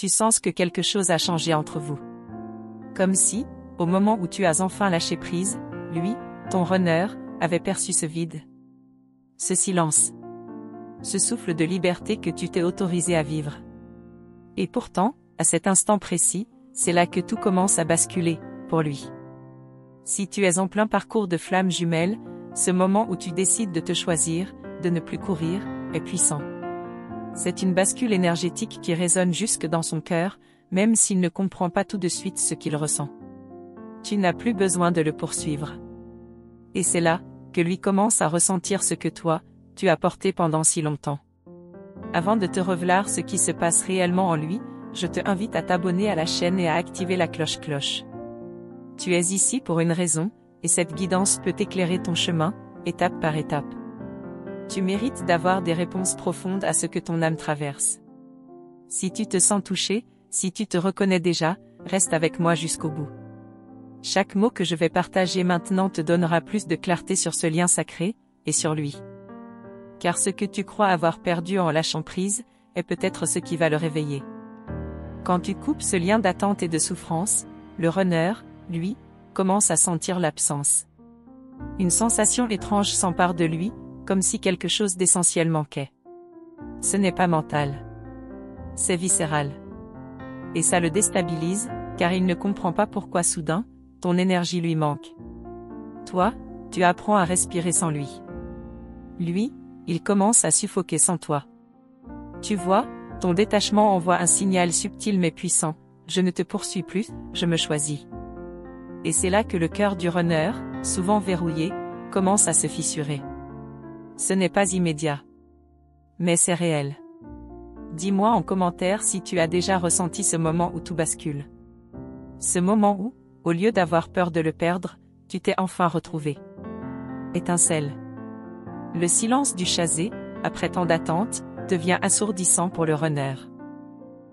tu sens que quelque chose a changé entre vous. Comme si, au moment où tu as enfin lâché prise, lui, ton runner, avait perçu ce vide. Ce silence. Ce souffle de liberté que tu t'es autorisé à vivre. Et pourtant, à cet instant précis, c'est là que tout commence à basculer, pour lui. Si tu es en plein parcours de flammes jumelles, ce moment où tu décides de te choisir, de ne plus courir, est puissant. C'est une bascule énergétique qui résonne jusque dans son cœur, même s'il ne comprend pas tout de suite ce qu'il ressent. Tu n'as plus besoin de le poursuivre. Et c'est là, que lui commence à ressentir ce que toi, tu as porté pendant si longtemps. Avant de te révéler ce qui se passe réellement en lui, je te invite à t'abonner à la chaîne et à activer la cloche. Tu es ici pour une raison, et cette guidance peut éclairer ton chemin, étape par étape. Tu mérites d'avoir des réponses profondes à ce que ton âme traverse. Si tu te sens touché, si tu te reconnais déjà, reste avec moi jusqu'au bout. Chaque mot que je vais partager maintenant te donnera plus de clarté sur ce lien sacré, et sur lui. Car ce que tu crois avoir perdu en lâchant prise, est peut-être ce qui va le réveiller. Quand tu coupes ce lien d'attente et de souffrance, le runner, lui, commence à sentir l'absence. Une sensation étrange s'empare de lui, comme si quelque chose d'essentiel manquait. Ce n'est pas mental. C'est viscéral. Et ça le déstabilise, car il ne comprend pas pourquoi soudain, ton énergie lui manque. Toi, tu apprends à respirer sans lui. Lui, il commence à suffoquer sans toi. Tu vois, ton détachement envoie un signal subtil mais puissant, je ne te poursuis plus, je me choisis. Et c'est là que le cœur du runner, souvent verrouillé, commence à se fissurer. Ce n'est pas immédiat. Mais c'est réel. Dis-moi en commentaire si tu as déjà ressenti ce moment où tout bascule. Ce moment où, au lieu d'avoir peur de le perdre, tu t'es enfin retrouvé. Étincelle. Le silence du chasé, après tant d'attente, devient assourdissant pour le runner.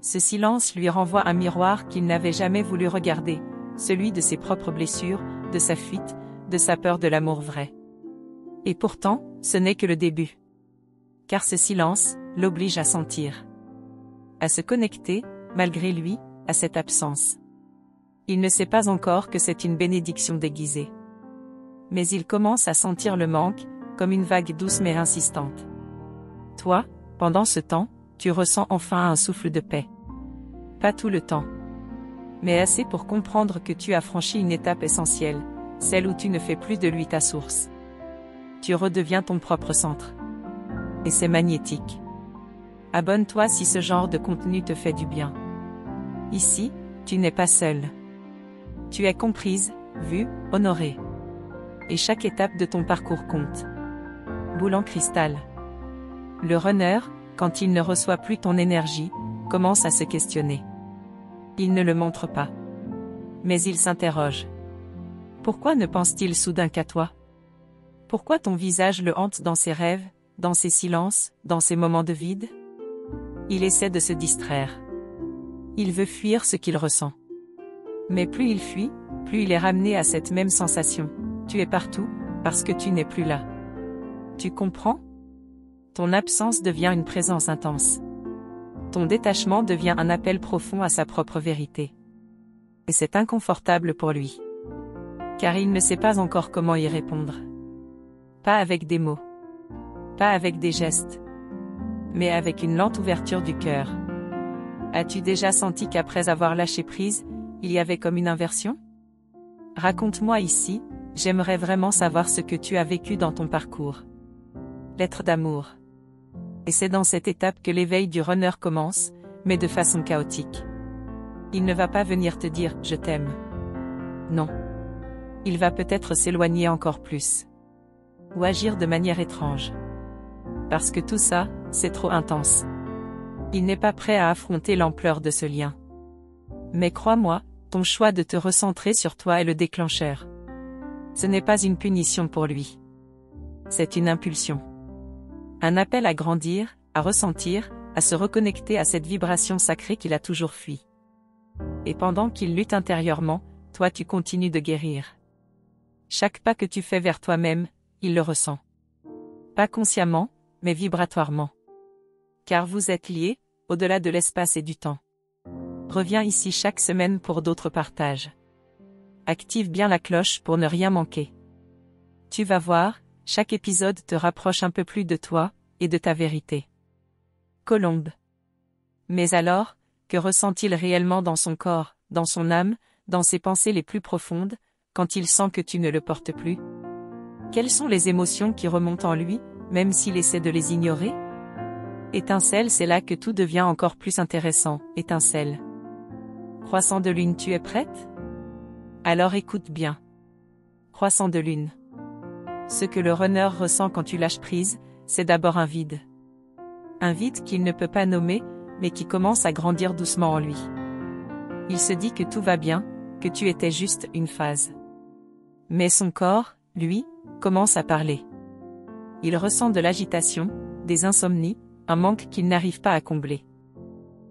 Ce silence lui renvoie un miroir qu'il n'avait jamais voulu regarder, celui de ses propres blessures, de sa fuite, de sa peur de l'amour vrai. Et pourtant, ce n'est que le début. Car ce silence, l'oblige à sentir. À se connecter, malgré lui, à cette absence. Il ne sait pas encore que c'est une bénédiction déguisée. Mais il commence à sentir le manque, comme une vague douce mais insistante. Toi, pendant ce temps, tu ressens enfin un souffle de paix. Pas tout le temps. Mais assez pour comprendre que tu as franchi une étape essentielle, celle où tu ne fais plus de lui ta source. Tu redeviens ton propre centre. Et c'est magnétique. Abonne-toi si ce genre de contenu te fait du bien. Ici, tu n'es pas seul. Tu es comprise, vue, honorée. Et chaque étape de ton parcours compte. Boule en cristal. Le runner, quand il ne reçoit plus ton énergie, commence à se questionner. Il ne le montre pas. Mais il s'interroge. Pourquoi ne pense-t-il soudain qu'à toi? Pourquoi ton visage le hante dans ses rêves, dans ses silences, dans ses moments de vide? Il essaie de se distraire. Il veut fuir ce qu'il ressent. Mais plus il fuit, plus il est ramené à cette même sensation. Tu es partout, parce que tu n'es plus là. Tu comprends? Ton absence devient une présence intense. Ton détachement devient un appel profond à sa propre vérité. Et c'est inconfortable pour lui. Car il ne sait pas encore comment y répondre. Pas avec des mots. Pas avec des gestes. Mais avec une lente ouverture du cœur. As-tu déjà senti qu'après avoir lâché prise, il y avait comme une inversion? Raconte-moi ici, j'aimerais vraiment savoir ce que tu as vécu dans ton parcours. Lettre d'amour. Et c'est dans cette étape que l'éveil du runner commence, mais de façon chaotique. Il ne va pas venir te dire « je t'aime ». Non. Il va peut-être s'éloigner encore plus. Ou agir de manière étrange. Parce que tout ça, c'est trop intense. Il n'est pas prêt à affronter l'ampleur de ce lien. Mais crois-moi, ton choix de te recentrer sur toi est le déclencheur. Ce n'est pas une punition pour lui. C'est une impulsion. Un appel à grandir, à ressentir, à se reconnecter à cette vibration sacrée qu'il a toujours fui. Et pendant qu'il lutte intérieurement, toi tu continues de guérir. Chaque pas que tu fais vers toi-même, il le ressent. Pas consciemment, mais vibratoirement. Car vous êtes liés, au-delà de l'espace et du temps. Reviens ici chaque semaine pour d'autres partages. Active bien la cloche pour ne rien manquer. Tu vas voir, chaque épisode te rapproche un peu plus de toi, et de ta vérité. Colombe. Mais alors, que ressent-il réellement dans son corps, dans son âme, dans ses pensées les plus profondes, quand il sent que tu ne le portes plus? Quelles sont les émotions qui remontent en lui, même s'il essaie de les ignorer? Étincelle, c'est là que tout devient encore plus intéressant. Étincelle. Croissant de lune, tu es prête? Alors écoute bien. Croissant de lune. Ce que le runner ressent quand tu lâches prise, c'est d'abord un vide. Un vide qu'il ne peut pas nommer, mais qui commence à grandir doucement en lui. Il se dit que tout va bien, que tu étais juste une phase. Mais son corps, lui, commence à parler. Il ressent de l'agitation, des insomnies, un manque qu'il n'arrive pas à combler.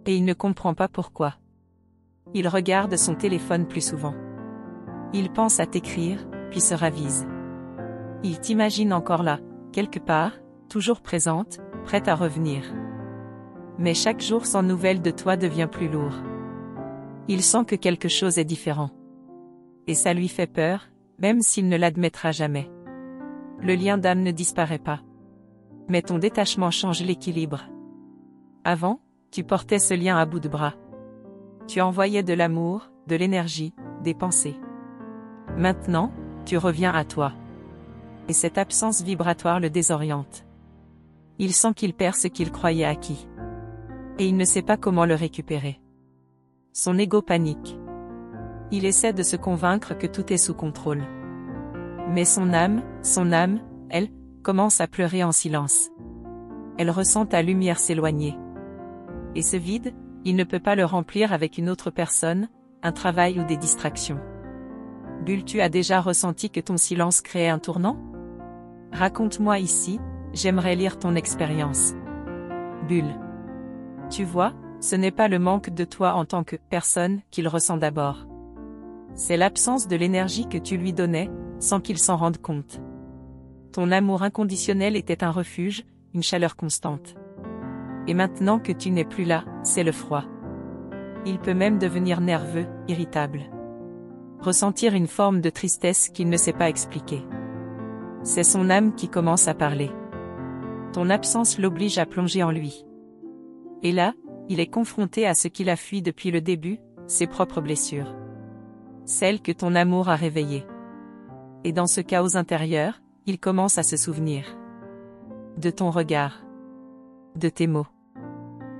Et il ne comprend pas pourquoi. Il regarde son téléphone plus souvent. Il pense à t'écrire, puis se ravise. Il t'imagine encore là, quelque part, toujours présente, prête à revenir. Mais chaque jour sans nouvelles de toi devient plus lourd. Il sent que quelque chose est différent. Et ça lui fait peur, même s'il ne l'admettra jamais. Le lien d'âme ne disparaît pas. Mais ton détachement change l'équilibre. Avant, tu portais ce lien à bout de bras. Tu envoyais de l'amour, de l'énergie, des pensées. Maintenant, tu reviens à toi. Et cette absence vibratoire le désoriente. Il sent qu'il perd ce qu'il croyait acquis. Et il ne sait pas comment le récupérer. Son ego panique. Il essaie de se convaincre que tout est sous contrôle. Mais son âme, elle, commence à pleurer en silence. Elle ressent ta lumière s'éloigner. Et ce vide, il ne peut pas le remplir avec une autre personne, un travail ou des distractions. Bulle, tu as déjà ressenti que ton silence créait un tournant? Raconte-moi ici, j'aimerais lire ton expérience. Bulle. Tu vois, ce n'est pas le manque de toi en tant que personne qu'il ressent d'abord. C'est l'absence de l'énergie que tu lui donnais, sans qu'il s'en rende compte. Ton amour inconditionnel était un refuge, une chaleur constante. Et maintenant que tu n'es plus là, c'est le froid. Il peut même devenir nerveux, irritable. Ressentir une forme de tristesse qu'il ne sait pas expliquer. C'est son âme qui commence à parler. Ton absence l'oblige à plonger en lui. Et là, il est confronté à ce qu'il a fui depuis le début, ses propres blessures. Celles que ton amour a réveillées. Et dans ce chaos intérieur, il commence à se souvenir. De ton regard. De tes mots.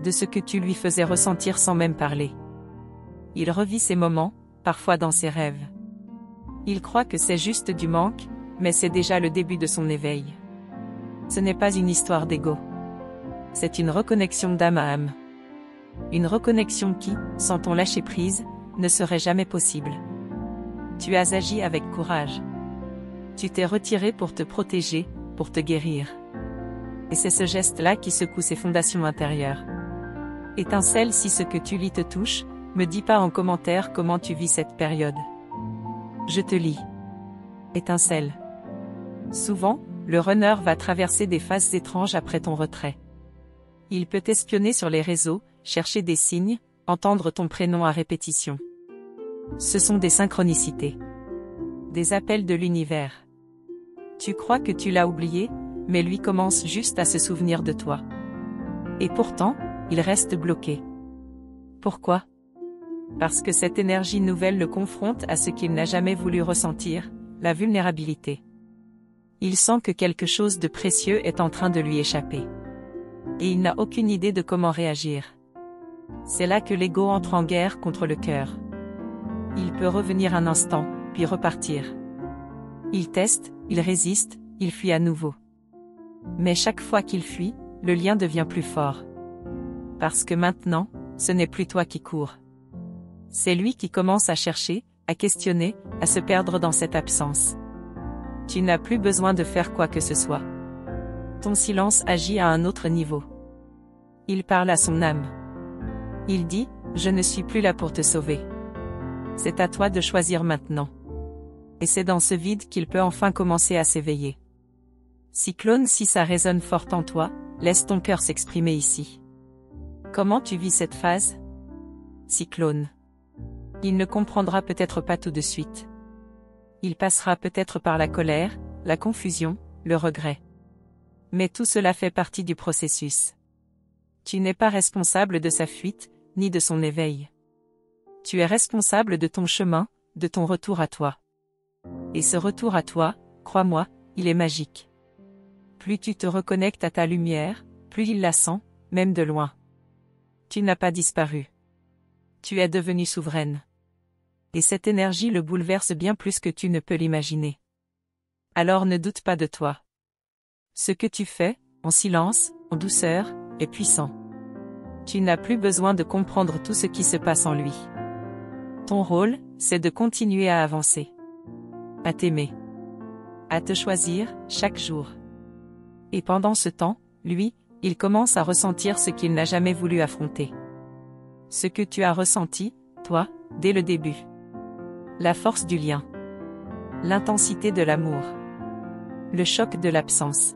De ce que tu lui faisais ressentir sans même parler. Il revit ces moments, parfois dans ses rêves. Il croit que c'est juste du manque, mais c'est déjà le début de son éveil. Ce n'est pas une histoire d'ego. C'est une reconnexion d'âme à âme. Une reconnexion qui, sans ton lâcher-prise, ne serait jamais possible. Tu as agi avec courage. Tu t'es retiré pour te protéger, pour te guérir. Et c'est ce geste-là qui secoue ses fondations intérieures. Étincelle, si ce que tu lis te touche, me dis pas en commentaire comment tu vis cette période. Je te lis. Étincelle. Souvent, le runner va traverser des phases étranges après ton retrait. Il peut espionner sur les réseaux, chercher des signes, entendre ton prénom à répétition. Ce sont des synchronicités. Des appels de l'univers. Tu crois que tu l'as oublié, mais lui commence juste à se souvenir de toi. Et pourtant, il reste bloqué. Pourquoi? Parce que cette énergie nouvelle le confronte à ce qu'il n'a jamais voulu ressentir, la vulnérabilité. Il sent que quelque chose de précieux est en train de lui échapper. Et il n'a aucune idée de comment réagir. C'est là que l'ego entre en guerre contre le cœur. Il peut revenir un instant, puis repartir. Il teste, il résiste, il fuit à nouveau. Mais chaque fois qu'il fuit, le lien devient plus fort. Parce que maintenant, ce n'est plus toi qui cours. C'est lui qui commence à chercher, à questionner, à se perdre dans cette absence. Tu n'as plus besoin de faire quoi que ce soit. Ton silence agit à un autre niveau. Il parle à son âme. Il dit, je ne suis plus là pour te sauver. C'est à toi de choisir maintenant. Et c'est dans ce vide qu'il peut enfin commencer à s'éveiller. Cyclone, si ça résonne fort en toi, laisse ton cœur s'exprimer ici. Comment tu vis cette phase? cyclone. Il ne comprendra peut-être pas tout de suite. Il passera peut-être par la colère, la confusion, le regret. Mais tout cela fait partie du processus. Tu n'es pas responsable de sa fuite, ni de son éveil. Tu es responsable de ton chemin, de ton retour à toi. Et ce retour à toi, crois-moi, il est magique. Plus tu te reconnectes à ta lumière, plus il la sent, même de loin. Tu n'as pas disparu. Tu es devenue souveraine. Et cette énergie le bouleverse bien plus que tu ne peux l'imaginer. Alors ne doute pas de toi. Ce que tu fais, en silence, en douceur, est puissant. Tu n'as plus besoin de comprendre tout ce qui se passe en lui. Ton rôle, c'est de continuer à avancer. À t'aimer. À te choisir, chaque jour. Et pendant ce temps, lui, il commence à ressentir ce qu'il n'a jamais voulu affronter. Ce que tu as ressenti, toi, dès le début. La force du lien. L'intensité de l'amour. Le choc de l'absence.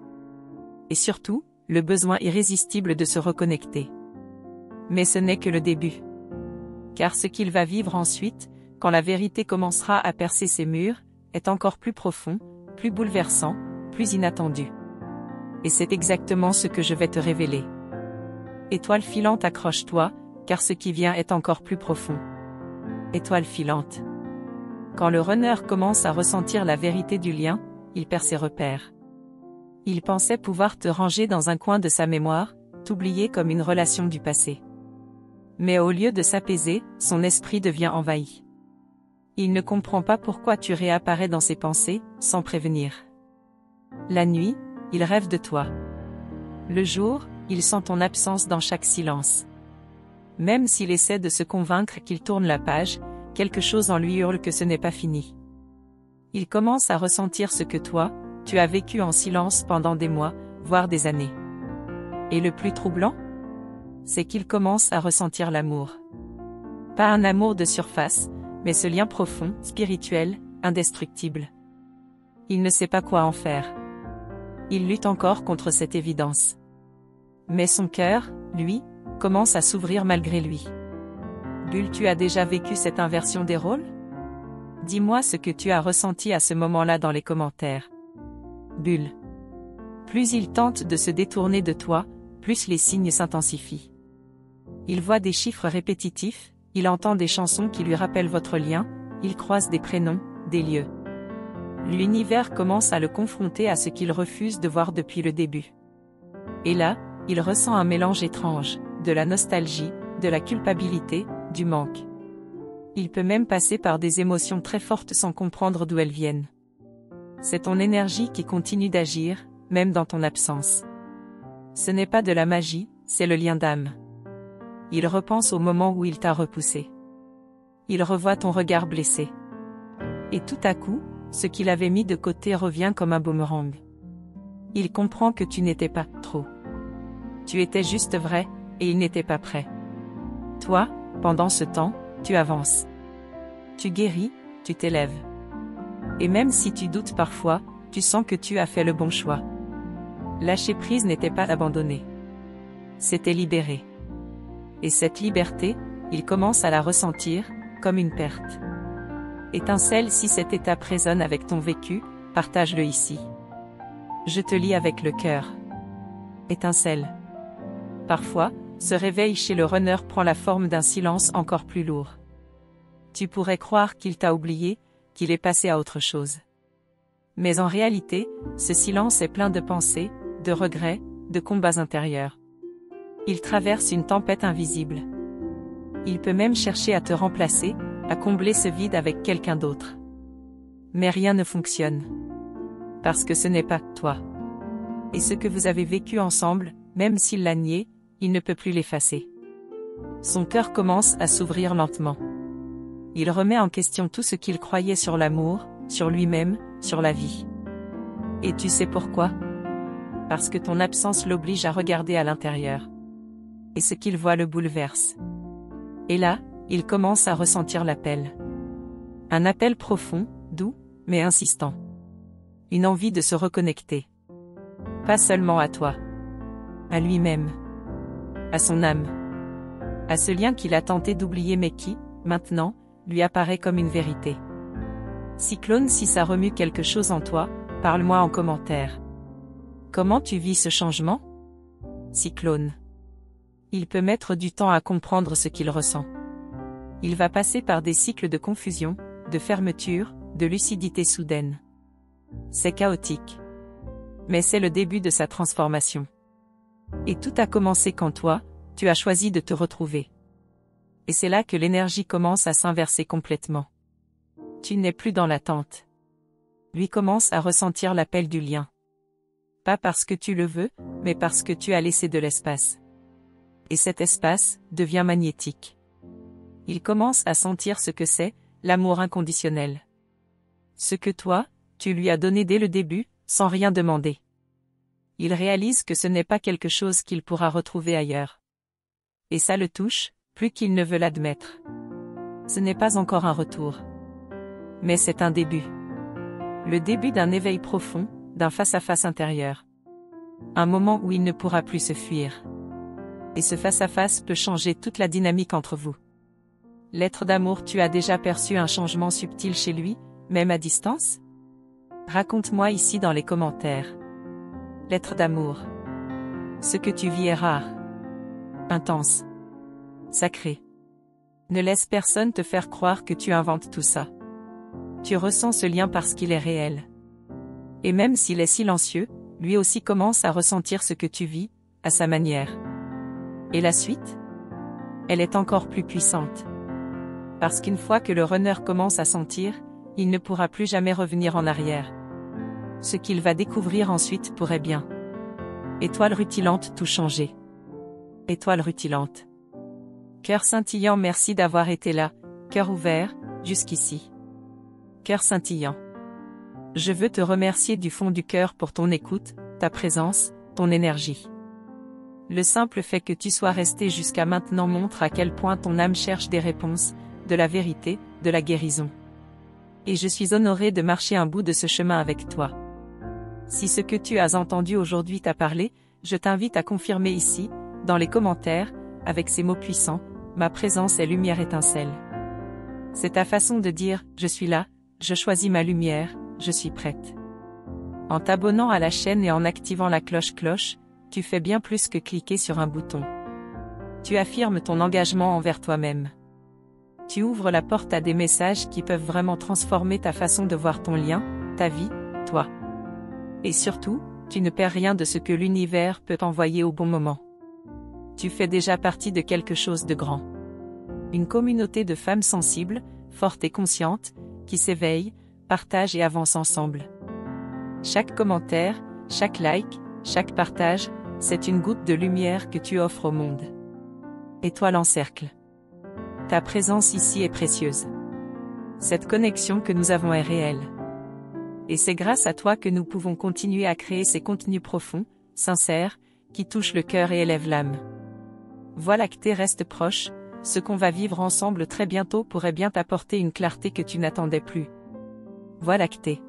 Et surtout, le besoin irrésistible de se reconnecter. Mais ce n'est que le début. Car ce qu'il va vivre ensuite, quand la vérité commencera à percer ses murs, est encore plus profond, plus bouleversant, plus inattendu. Et c'est exactement ce que je vais te révéler. Étoile filante, accroche-toi, car ce qui vient est encore plus profond. Étoile filante. Quand le runner commence à ressentir la vérité du lien, il perd ses repères. Il pensait pouvoir te ranger dans un coin de sa mémoire, t'oublier comme une relation du passé. Mais au lieu de s'apaiser, son esprit devient envahi. Il ne comprend pas pourquoi tu réapparais dans ses pensées, sans prévenir. La nuit, il rêve de toi. Le jour, il sent ton absence dans chaque silence. Même s'il essaie de se convaincre qu'il tourne la page, quelque chose en lui hurle que ce n'est pas fini. Il commence à ressentir ce que toi, tu as vécu en silence pendant des mois, voire des années. Et le plus troublant, c'est qu'il commence à ressentir l'amour. Pas un amour de surface, mais ce lien profond, spirituel, indestructible. Il ne sait pas quoi en faire. Il lutte encore contre cette évidence. Mais son cœur, lui, commence à s'ouvrir malgré lui. Bulle, tu as déjà vécu cette inversion des rôles? Dis-moi ce que tu as ressenti à ce moment-là dans les commentaires. Bulle. Plus il tente de se détourner de toi, plus les signes s'intensifient. Il voit des chiffres répétitifs, il entend des chansons qui lui rappellent votre lien, il croise des prénoms, des lieux. L'univers commence à le confronter à ce qu'il refuse de voir depuis le début. Et là, il ressent un mélange étrange, de la nostalgie, de la culpabilité, du manque. Il peut même passer par des émotions très fortes sans comprendre d'où elles viennent. C'est ton énergie qui continue d'agir, même dans ton absence. Ce n'est pas de la magie, c'est le lien d'âme. Il repense au moment où il t'a repoussé. Il revoit ton regard blessé. Et tout à coup, ce qu'il avait mis de côté revient comme un boomerang. Il comprend que tu n'étais pas trop. Tu étais juste vrai, et il n'était pas prêt. Toi, pendant ce temps, tu avances. Tu guéris, tu t'élèves. Et même si tu doutes parfois, tu sens que tu as fait le bon choix. Lâcher prise n'était pas abandonner. C'était libérer. Et cette liberté, il commence à la ressentir, comme une perte. Étincelle, si cette étape résonne avec ton vécu, partage-le ici. Je te lis avec le cœur. Étincelle. Parfois, ce réveil chez le runner prend la forme d'un silence encore plus lourd. Tu pourrais croire qu'il t'a oublié, qu'il est passé à autre chose. Mais en réalité, ce silence est plein de pensées, de regrets, de combats intérieurs. Il traverse une tempête invisible. Il peut même chercher à te remplacer, à combler ce vide avec quelqu'un d'autre. Mais rien ne fonctionne. Parce que ce n'est pas toi. Et ce que vous avez vécu ensemble, même s'il l'a nié, il ne peut plus l'effacer. Son cœur commence à s'ouvrir lentement. Il remet en question tout ce qu'il croyait sur l'amour, sur lui-même, sur la vie. Et tu sais pourquoi? Parce que ton absence l'oblige à regarder à l'intérieur. Et ce qu'il voit le bouleverse. Et là, il commence à ressentir l'appel. Un appel profond, doux, mais insistant. Une envie de se reconnecter. Pas seulement à toi. À lui-même. À son âme. À ce lien qu'il a tenté d'oublier mais qui, maintenant, lui apparaît comme une vérité. Cyclone, si ça remue quelque chose en toi, parle-moi en commentaire. Comment tu vis ce changement? Cyclone. Il peut mettre du temps à comprendre ce qu'il ressent. Il va passer par des cycles de confusion, de fermeture, de lucidité soudaine. C'est chaotique. Mais c'est le début de sa transformation. Et tout a commencé quand toi, tu as choisi de te retrouver. Et c'est là que l'énergie commence à s'inverser complètement. Tu n'es plus dans l'attente. Lui commence à ressentir l'appel du lien. Pas parce que tu le veux, mais parce que tu as laissé de l'espace. Et cet espace devient magnétique. Il commence à sentir ce que c'est, l'amour inconditionnel. Ce que toi, tu lui as donné dès le début, sans rien demander. Il réalise que ce n'est pas quelque chose qu'il pourra retrouver ailleurs. Et ça le touche, plus qu'il ne veut l'admettre. Ce n'est pas encore un retour. Mais c'est un début. Le début d'un éveil profond, d'un face-à-face intérieur. Un moment où il ne pourra plus se fuir. Et ce face-à-face peut changer toute la dynamique entre vous. L'être d'amour, tu as déjà perçu un changement subtil chez lui, même à distance? Raconte-moi ici dans les commentaires. L'être d'amour. Ce que tu vis est rare. Intense. Sacré. Ne laisse personne te faire croire que tu inventes tout ça. Tu ressens ce lien parce qu'il est réel. Et même s'il est silencieux, lui aussi commence à ressentir ce que tu vis, à sa manière. Et la suite? Elle est encore plus puissante. Parce qu'une fois que le runner commence à sentir, il ne pourra plus jamais revenir en arrière. Ce qu'il va découvrir ensuite pourrait bien. Étoile rutilante, tout changer. Étoile rutilante. Cœur scintillant, merci d'avoir été là, cœur ouvert, jusqu'ici. Cœur scintillant. Je veux te remercier du fond du cœur pour ton écoute, ta présence, ton énergie. Le simple fait que tu sois resté jusqu'à maintenant montre à quel point ton âme cherche des réponses, de la vérité, de la guérison. Et je suis honorée de marcher un bout de ce chemin avec toi. Si ce que tu as entendu aujourd'hui t'a parlé, je t'invite à confirmer ici, dans les commentaires, avec ces mots puissants, ma présence est lumière étincelle. C'est ta façon de dire, je suis là, je choisis ma lumière, je suis prête. En t'abonnant à la chaîne et en activant la cloche, tu fais bien plus que cliquer sur un bouton. Tu affirmes ton engagement envers toi-même. Tu ouvres la porte à des messages qui peuvent vraiment transformer ta façon de voir ton lien, ta vie, toi. Et surtout, tu ne perds rien de ce que l'univers peut t'envoyer au bon moment. Tu fais déjà partie de quelque chose de grand. Une communauté de femmes sensibles, fortes et conscientes, qui s'éveillent, partagent et avancent ensemble. Chaque commentaire, chaque like, chaque partage, c'est une goutte de lumière que tu offres au monde. Étoile en cercle. Ta présence ici est précieuse. Cette connexion que nous avons est réelle. Et c'est grâce à toi que nous pouvons continuer à créer ces contenus profonds, sincères, qui touchent le cœur et élèvent l'âme. Voie lactée reste proche, ce qu'on va vivre ensemble très bientôt pourrait bien t'apporter une clarté que tu n'attendais plus. Voie lactée.